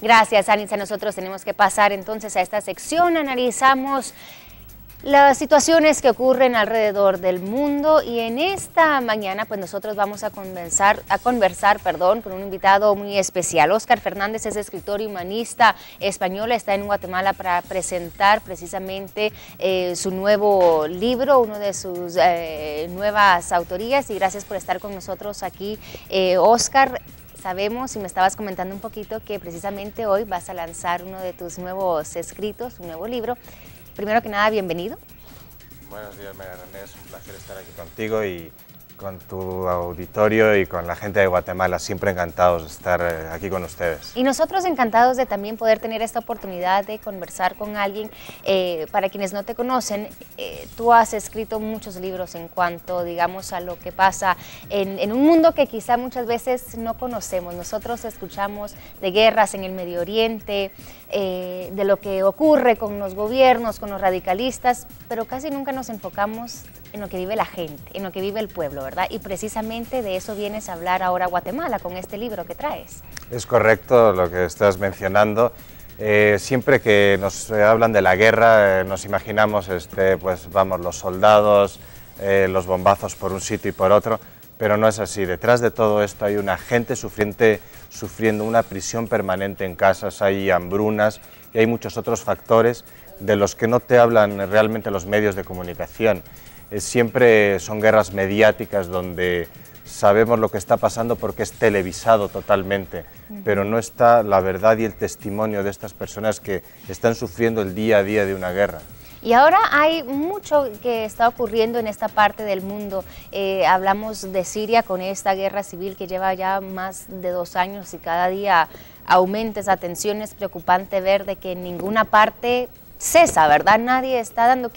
Gracias, Anitza. Nosotros tenemos que pasar entonces a esta sección. Analizamos las situaciones que ocurren alrededor del mundo y en esta mañana pues nosotros vamos a conversar con un invitado muy especial. Óscar Fernández es escritor y humanista español, está en Guatemala para presentar precisamente su nuevo libro, uno de sus nuevas autorías, y gracias por estar con nosotros aquí, Óscar. Sabemos, y me estabas comentando un poquito, que precisamente hoy vas a lanzar uno de tus nuevos escritos, un nuevo libro. Primero que nada, bienvenido. Buenos días, María René, es un placer estar aquí contigo y con tu auditorio y con la gente de Guatemala. Siempre encantados de estar aquí con ustedes. Y nosotros encantados de también poder tener esta oportunidad de conversar con alguien. Para quienes no te conocen, tú has escrito muchos libros en cuanto, digamos, a lo que pasa en un mundo que quizá muchas veces no conocemos. Nosotros escuchamos de guerras en el Medio Oriente, de lo que ocurre con los gobiernos, con los radicalistas, pero casi nunca nos enfocamos en lo que vive la gente, en lo que vive el pueblo, ¿verdad? Y precisamente de eso vienes a hablar ahora a Guatemala con este libro que traes. Es correcto lo que estás mencionando. Siempre que nos hablan de la guerra, nos imaginamos pues vamos, los soldados, los bombazos por un sitio y por otro, pero no es así. Detrás de todo esto hay una gente sufriendo una prisión permanente en casas, hay hambrunas y hay muchos otros factores de los que no te hablan realmente los medios de comunicación. Siempre son guerras mediáticas donde sabemos lo que está pasando porque es televisado totalmente, pero no está la verdad y el testimonio de estas personas que están sufriendo el día a día de una guerra. Y ahora hay mucho que está ocurriendo en esta parte del mundo. Hablamos de Siria con esta guerra civil que lleva ya más de 2 años y cada día aumenta esa tensión. Es preocupante ver de que en ninguna parte cesa, ¿verdad? Nadie está dando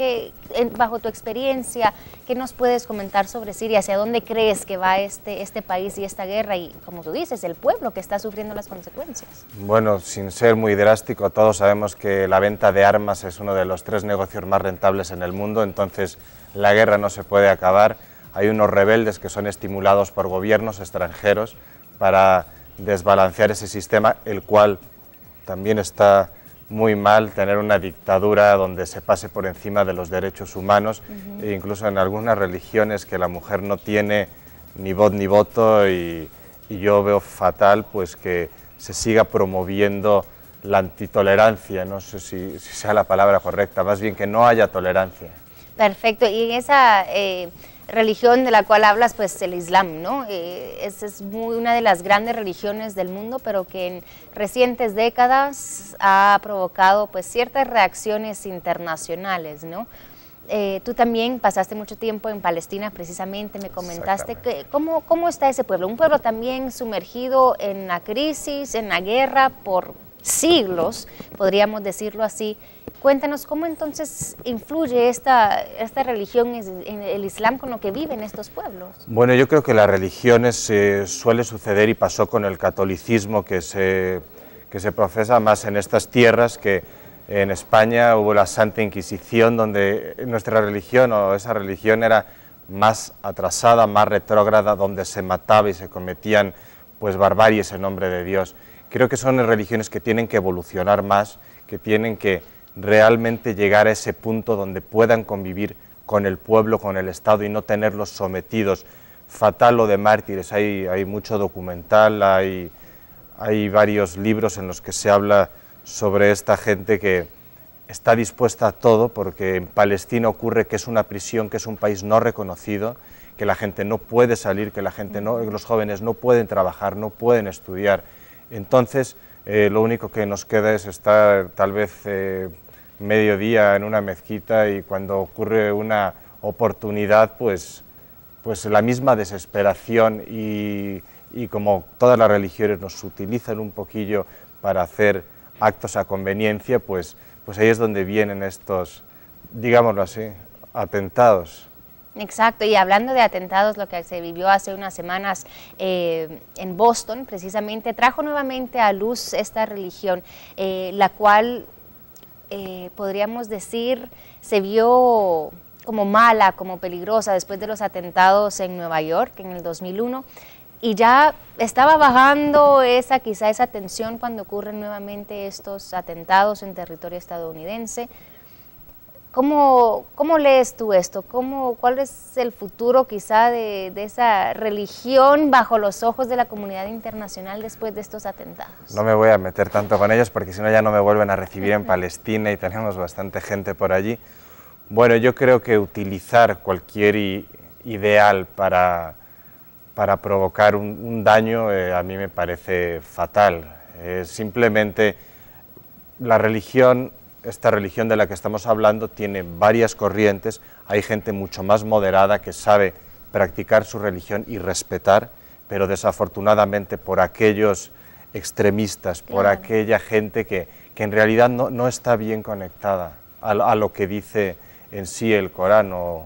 bajo tu experiencia, ¿qué nos puedes comentar sobre Siria? ¿Hacia dónde crees que va este país y esta guerra? Y como tú dices, el pueblo que está sufriendo las consecuencias. Bueno, sin ser muy drástico, todos sabemos que la venta de armas es uno de los 3 negocios más rentables en el mundo, entonces la guerra no se puede acabar. Hay unos rebeldes que son estimulados por gobiernos extranjeros para desbalancear ese sistema, el cual también está muy mal, tener una dictadura donde se pase por encima de los derechos humanos, e incluso en algunas religiones que la mujer no tiene ni voz ni voto, y yo veo fatal pues que se siga promoviendo la antitolerancia, no sé si sea la palabra correcta, más bien que no haya tolerancia. Perfecto, y en esa religión de la cual hablas, pues el Islam, ¿no? Es una de las grandes religiones del mundo, pero que en recientes décadas ha provocado pues ciertas reacciones internacionales, ¿no? Tú también pasaste mucho tiempo en Palestina, precisamente, me comentaste cómo está ese pueblo, un pueblo también sumergido en la crisis, en la guerra por siglos, podríamos decirlo así. Cuéntanos cómo entonces influye esta religión, en el Islam, con lo que viven estos pueblos. Bueno, yo creo que las religiones suele suceder, y pasó con el catolicismo que se profesa más en estas tierras, que en España hubo la Santa Inquisición, donde nuestra religión o esa religión era más atrasada, más retrógrada, donde se mataba y se cometían pues barbaries en nombre de Dios. Creo que son religiones que tienen que evolucionar más, que tienen que realmente llegar a ese punto donde puedan convivir con el pueblo, con el Estado, y no tenerlos sometidos. Fatal lo de mártires, hay mucho documental, hay varios libros en los que se habla sobre esta gente que está dispuesta a todo, porque en Palestina ocurre que es una prisión, que es un país no reconocido, que la gente no puede salir, que los jóvenes no pueden trabajar, no pueden estudiar. Entonces, lo único que nos queda es estar tal vez mediodía en una mezquita, y cuando ocurre una oportunidad, pues la misma desesperación, y como todas las religiones nos utilizan un poquillo para hacer actos a conveniencia, pues ahí es donde vienen estos, digámoslo así, atentados. Exacto, y hablando de atentados, lo que se vivió hace unas semanas en Boston, precisamente, trajo nuevamente a luz esta religión, la cual podríamos decir se vio como mala, como peligrosa después de los atentados en Nueva York en el 2001. y ya estaba bajando quizá esa tensión cuando ocurren nuevamente estos atentados en territorio estadounidense. ¿Cómo lees tú esto? ¿Cuál es el futuro quizá de esa religión bajo los ojos de la comunidad internacional después de estos atentados? No me voy a meter tanto con ellos porque si no ya no me vuelven a recibir en Palestina y tenemos bastante gente por allí. Bueno, yo creo que utilizar cualquier ideal para provocar un daño a mí me parece fatal. Simplemente la religión, esta religión de la que estamos hablando, tiene varias corrientes. Hay gente mucho más moderada que sabe practicar su religión y respetar, pero desafortunadamente por aquellos extremistas, por aquella gente que en realidad no está bien conectada a lo que dice en sí el Corán o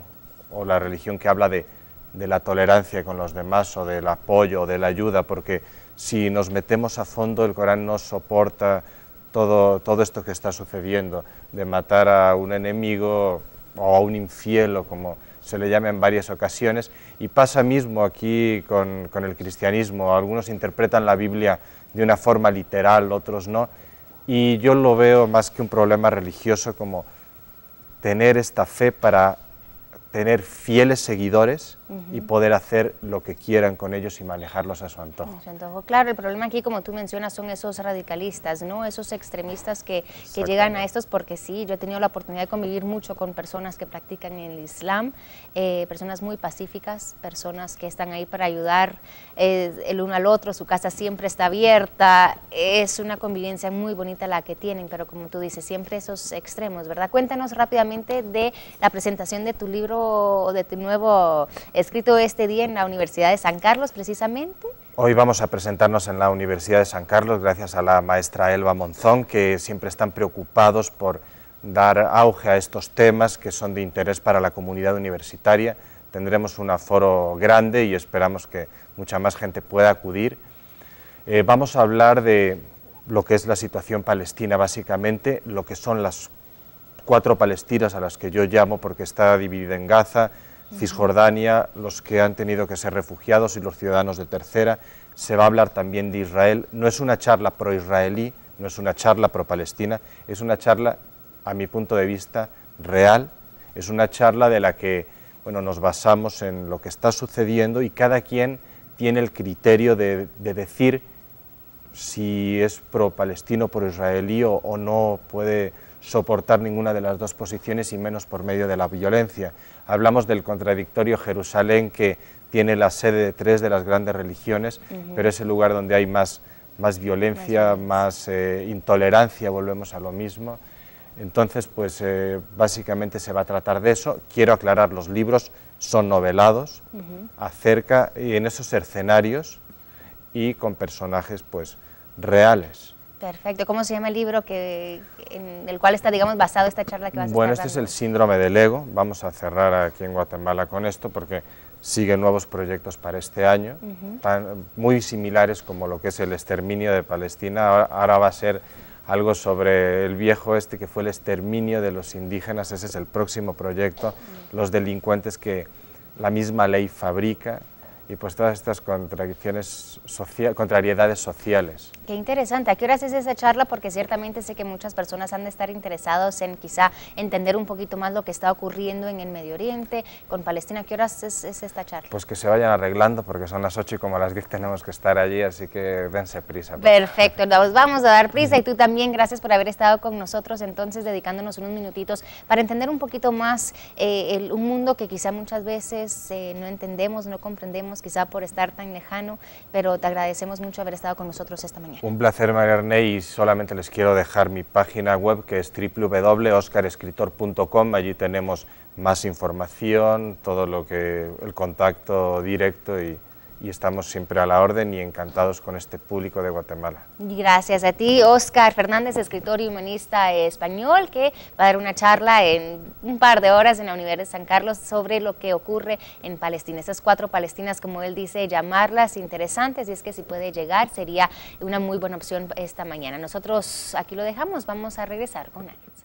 la religión que habla de la tolerancia con los demás o del apoyo o de la ayuda, porque si nos metemos a fondo el Corán no soporta todo esto que está sucediendo, de matar a un enemigo o a un infiel o como se le llama en varias ocasiones, y pasa mismo aquí con el cristianismo. Algunos interpretan la Biblia de una forma literal, otros no, y yo lo veo más que un problema religioso como tener esta fe para tener fieles seguidores y poder hacer lo que quieran con ellos y manejarlos a su antojo. Claro, el problema aquí, como tú mencionas, son esos radicalistas, ¿no? Esos extremistas que llegan a estos, porque sí, yo he tenido la oportunidad de convivir mucho con personas que practican el Islam, personas muy pacíficas, personas que están ahí para ayudar el uno al otro, su casa siempre está abierta, es una convivencia muy bonita la que tienen, pero como tú dices, siempre esos extremos, ¿verdad? Cuéntanos rápidamente de la presentación de tu libro o de tu nuevo escrito este día en la Universidad de San Carlos, precisamente. Hoy vamos a presentarnos en la Universidad de San Carlos gracias a la maestra Elba Monzón, que siempre están preocupados por dar auge a estos temas que son de interés para la comunidad universitaria. Tendremos un aforo grande y esperamos que mucha más gente pueda acudir. Vamos a hablar de lo que es la situación palestina, básicamente, lo que son las 4 Palestinas a las que yo llamo, porque está dividida en Gaza, Cisjordania, los que han tenido que ser refugiados y los ciudadanos de tercera. Se va a hablar también de Israel. No es una charla pro-israelí, no es una charla pro-palestina, es una charla, a mi punto de vista, real. Es una charla de la que nos basamos en lo que está sucediendo y cada quien tiene el criterio de decir si es pro-palestino, pro-israelí o no puede soportar ninguna de las dos posiciones y menos por medio de la violencia. Hablamos del contradictorio Jerusalén, que tiene la sede de 3 de las grandes religiones, pero es el lugar donde hay más violencia, más intolerancia, volvemos a lo mismo. Entonces, pues básicamente se va a tratar de eso. Quiero aclarar, los libros son novelados acerca y en esos escenarios y con personajes pues reales. Perfecto. ¿Cómo se llama el libro en el cual está, digamos, basado esta charla que vas a estar Bueno, este dando? es el síndrome del ego. Vamos a cerrar aquí en Guatemala con esto porque siguen nuevos proyectos para este año, muy similares como lo que es el exterminio de Palestina. Ahora va a ser algo sobre el viejo que fue el exterminio de los indígenas. Ese es el próximo proyecto, los delincuentes que la misma ley fabrica, y pues todas estas contrariedades sociales. Qué interesante. ¿A qué horas es esa charla? Porque ciertamente sé que muchas personas han de estar interesados en quizá entender un poquito más lo que está ocurriendo en el Medio Oriente, con Palestina. ¿A qué horas es esta charla? Pues que se vayan arreglando porque son las 8 y como a las 10 tenemos que estar allí, así que dense prisa. Perfecto, nos vamos a dar prisa y tú también, gracias por haber estado con nosotros, entonces dedicándonos unos minutitos para entender un poquito más un mundo que quizá muchas veces no entendemos, no comprendemos, quizá por estar tan lejano, pero te agradecemos mucho haber estado con nosotros esta mañana. Un placer, María Erney, y solamente les quiero dejar mi página web, que es www.oscarescritor.com. Allí tenemos más información, todo lo que el contacto directo y estamos siempre a la orden y encantados con este público de Guatemala. Gracias a ti, Óscar Fernández, escritor y humanista español, que va a dar una charla en un par de horas en la Universidad de San Carlos sobre lo que ocurre en Palestina. Esas 4 Palestinas, como él dice, llamarlas interesantes, y es que si puede llegar sería una muy buena opción esta mañana. Nosotros aquí lo dejamos, vamos a regresar con Alex.